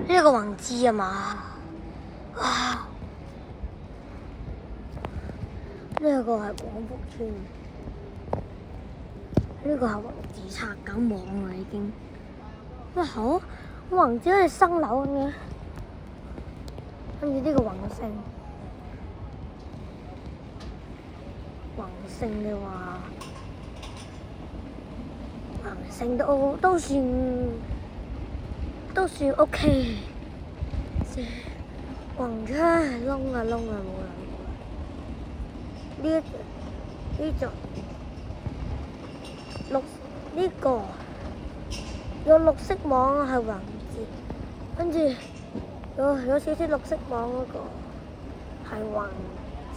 呢個宏志啊嘛，啊！呢個係廣福村，呢個係宏志拆緊網啦已經。哇好，宏志好似新樓咁嘅，跟住呢個宏盛嘅話，宏盛都算 OK。宏昌窿啊冇啦。呢座呢個有綠色網係宏志，跟住有少少綠色網嗰個係宏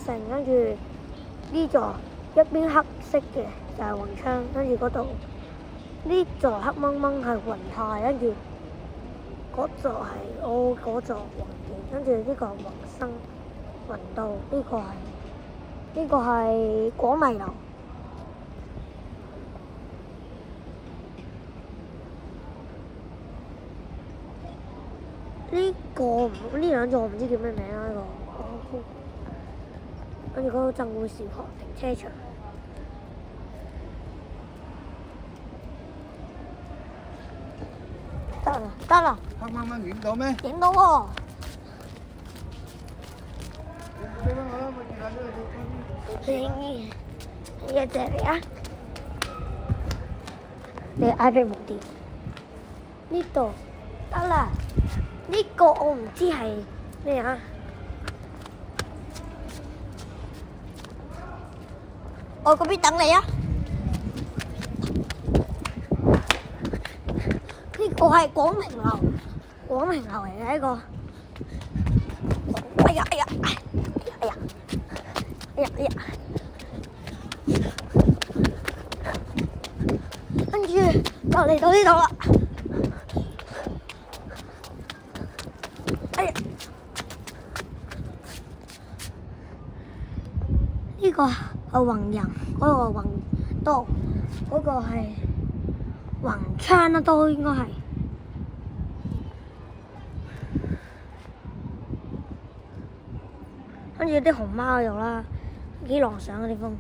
盛，跟住呢座一邊黑色嘅就係宏昌，跟住嗰度呢座黑掹掹係宏泰，跟住嗰座係嗰座宏健，跟住呢個宏生宏道，呢個係廣迷樓。呢兩座我唔知叫咩名啦，呢個跟住嗰個鎮會小學停車場。得啦。黑掹掹影到咩？影到喎。呢一隻嚟啊！你 iPad 冇電。呢度得啦。呢個我唔知係咩啊？我嗰邊等你啊！呢個係廣平樓嚟嘅呢個。哎呀！跟住就嚟到呢度啦。哎呀！呢個係宏仁，嗰個係宏都，嗰個係宏昌啦，都應該係。跟住啲熊貓喺度啦，幾狼上嘅地方。